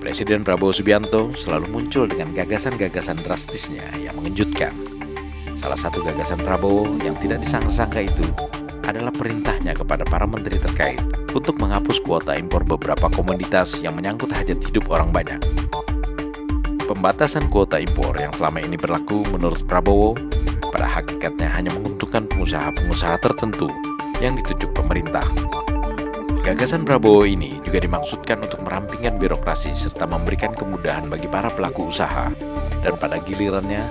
Presiden Prabowo Subianto selalu muncul dengan gagasan-gagasan drastisnya yang mengejutkan. Salah satu gagasan Prabowo yang tidak disangka-sangka itu adalah perintahnya kepada para menteri terkait untuk menghapus kuota impor beberapa komoditas yang menyangkut hajat hidup orang banyak. Pembatasan kuota impor yang selama ini berlaku menurut Prabowo pada hakikatnya hanya menguntungkan pengusaha-pengusaha tertentu yang ditunjuk pemerintah. Gagasan Prabowo ini juga dimaksudkan untuk merampingkan birokrasi serta memberikan kemudahan bagi para pelaku usaha dan pada gilirannya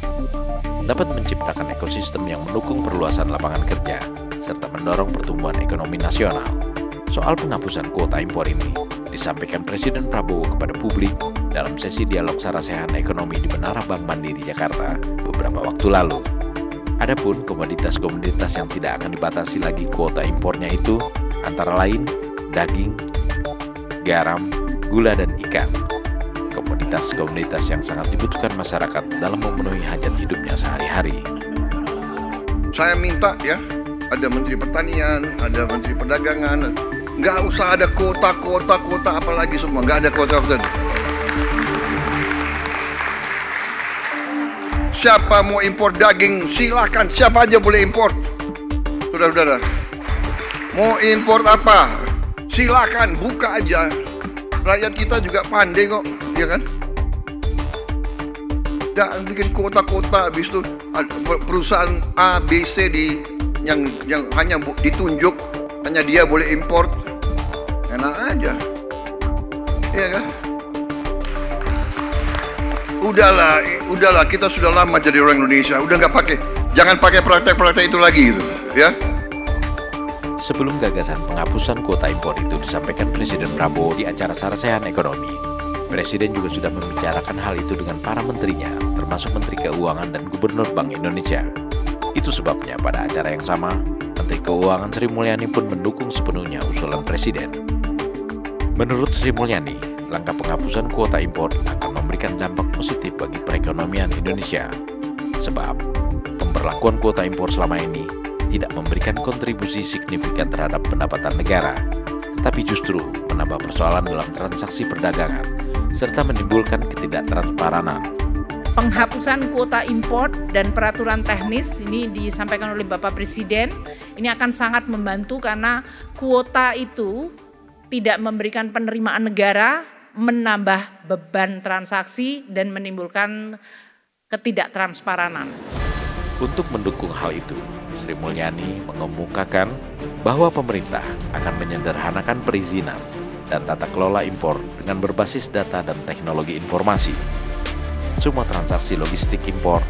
dapat menciptakan ekosistem yang mendukung perluasan lapangan kerja serta mendorong pertumbuhan ekonomi nasional. Soal penghapusan kuota impor ini disampaikan Presiden Prabowo kepada publik dalam sesi dialog sarasehan ekonomi di Menara Bank Mandiri Jakarta beberapa waktu lalu. Adapun komoditas-komoditas yang tidak akan dibatasi lagi kuota impornya itu antara lain daging, garam, gula, dan ikan. Komoditas-komoditas yang sangat dibutuhkan masyarakat dalam memenuhi hajat hidupnya sehari-hari. Saya minta ya, ada Menteri Pertanian, ada Menteri Perdagangan, nggak usah ada kuota apalagi semua, nggak ada kuota. Siapa mau impor daging, silakan, siapa aja boleh impor. Saudara-saudara, mau impor apa? Silakan, buka aja. Rakyat kita juga pandai kok, ya kan? Jangan bikin kota-kota, habis itu perusahaan A, B, C yang hanya ditunjuk, hanya dia boleh import. Enak aja, ya kan? Udahlah, kita sudah lama jadi orang Indonesia. Udah nggak pakai, jangan pakai praktek-praktek itu lagi, gitu, ya. Sebelum gagasan penghapusan kuota impor itu disampaikan Presiden Prabowo di acara sarasehan ekonomi, Presiden juga sudah membicarakan hal itu dengan para menterinya, termasuk Menteri Keuangan dan Gubernur Bank Indonesia. Itu sebabnya pada acara yang sama, Menteri Keuangan Sri Mulyani pun mendukung sepenuhnya usulan Presiden. Menurut Sri Mulyani, langkah penghapusan kuota impor akan memberikan dampak positif bagi perekonomian Indonesia. Sebab, pemberlakuan kuota impor selama ini tidak memberikan kontribusi signifikan terhadap pendapatan negara, tetapi justru menambah persoalan dalam transaksi perdagangan, serta menimbulkan ketidaktransparan. Penghapusan kuota impor dan peraturan teknis ini disampaikan oleh Bapak Presiden, ini akan sangat membantu karena kuota itu tidak memberikan penerimaan negara, menambah beban transaksi dan menimbulkan ketidaktransparan. Untuk mendukung hal itu, Sri Mulyani mengemukakan bahwa pemerintah akan menyederhanakan perizinan dan tata kelola impor dengan berbasis data dan teknologi informasi. Semua transaksi logistik impor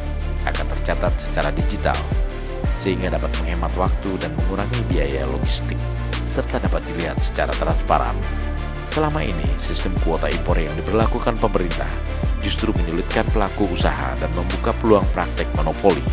akan tercatat secara digital, sehingga dapat menghemat waktu dan mengurangi biaya logistik, serta dapat dilihat secara transparan. Selama ini, sistem kuota impor yang diberlakukan pemerintah justru menyulitkan pelaku usaha dan membuka peluang praktek monopoli.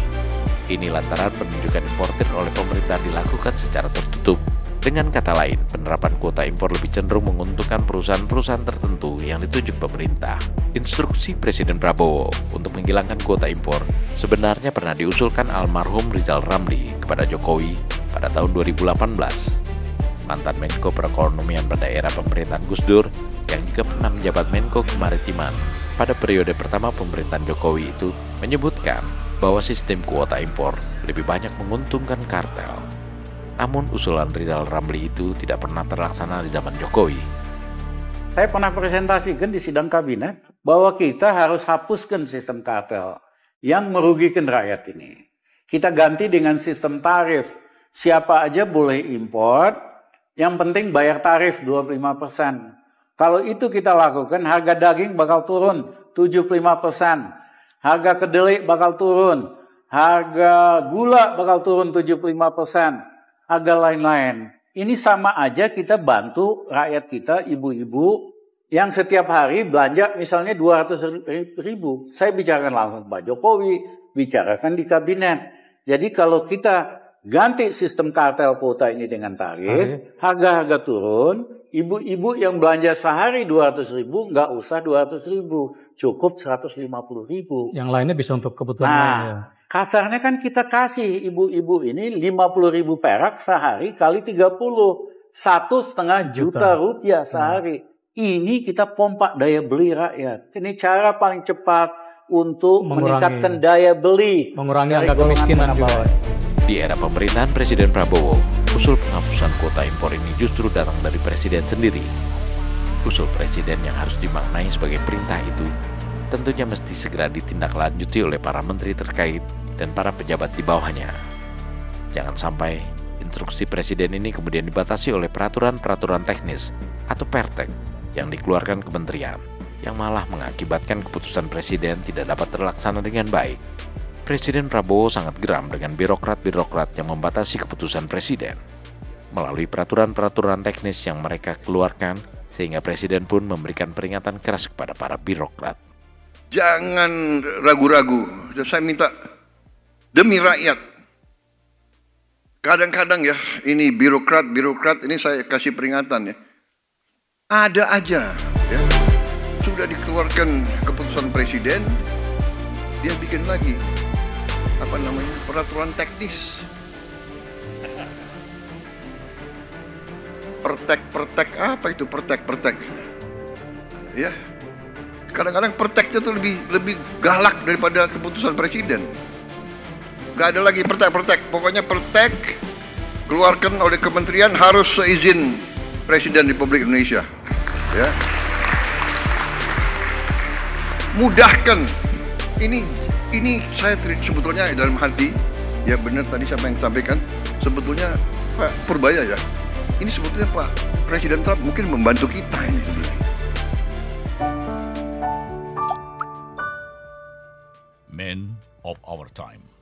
Ini lantaran penunjukan importir oleh pemerintah dilakukan secara tertutup. Dengan kata lain, penerapan kuota impor lebih cenderung menguntungkan perusahaan-perusahaan tertentu yang ditunjuk pemerintah. Instruksi Presiden Prabowo untuk menghilangkan kuota impor sebenarnya pernah diusulkan almarhum Rizal Ramli kepada Jokowi pada tahun 2018. Mantan Menko Perekonomian pada era pemerintahan Gus Dur yang juga pernah menjabat Menko Kemaritiman pada periode pertama pemerintahan Jokowi itu menyebutkan bahwa sistem kuota impor lebih banyak menguntungkan kartel. Namun usulan Rizal Ramli itu tidak pernah terlaksana di zaman Jokowi. Saya pernah presentasikan di sidang kabinet bahwa kita harus hapuskan sistem kartel yang merugikan rakyat ini. Kita ganti dengan sistem tarif. Siapa aja boleh impor, yang penting bayar tarif 25%. Kalau itu kita lakukan, harga daging bakal turun 75%. Harga kedelai bakal turun, harga gula bakal turun 75%, harga lain-lain. Ini sama aja kita bantu rakyat kita, ibu-ibu, yang setiap hari belanja misalnya 200.000. Saya bicarakan langsung Pak Jokowi, bicarakan di kabinet. Jadi kalau kita ganti sistem kartel kuota ini dengan tarif, harga-harga turun, ibu-ibu yang belanja sehari 200.000 nggak usah 200.000, cukup 150.000. Yang lainnya bisa untuk kebutuhan lainnya. Kasarnya kan kita kasih ibu-ibu ini 50.000 perak sehari kali 30, 1,5 juta rupiah sehari. Ini kita pompa daya beli rakyat. Ini cara paling cepat untuk meningkatkan daya beli. Mengurangi angka kemiskinan juga. Di era pemerintahan Presiden Prabowo, usul penghapusan kuota impor ini justru datang dari Presiden sendiri. Usul Presiden yang harus dimaknai sebagai perintah itu tentunya mesti segera ditindaklanjuti oleh para menteri terkait dan para pejabat di bawahnya. Jangan sampai instruksi Presiden ini kemudian dibatasi oleh peraturan-peraturan teknis atau pertek yang dikeluarkan kementerian, yang malah mengakibatkan keputusan Presiden tidak dapat terlaksana dengan baik. Presiden Prabowo sangat geram dengan birokrat-birokrat yang membatasi keputusan Presiden melalui peraturan-peraturan teknis yang mereka keluarkan, sehingga Presiden pun memberikan peringatan keras kepada para birokrat. Jangan ragu-ragu, saya minta demi rakyat. Kadang-kadang ya, ini birokrat ini saya kasih peringatan ya. Ada aja ya, sudah dikeluarkan keputusan Presiden, dia bikin lagi peraturan teknis, pertek apa itu pertek ya. Kadang-kadang perteknya tuh lebih galak daripada keputusan Presiden. Gak ada lagi pertek, pokoknya pertek keluarkan oleh kementerian harus seizin Presiden Republik Indonesia ya. Mudahkan. Ini saya sebetulnya dalam hati ya, benar tadi siapa yang sampaikan, sebetulnya Pak Purbaya ya, ini sebetulnya Pak Presiden Trump mungkin membantu kita ini sebenarnya. Men of our time.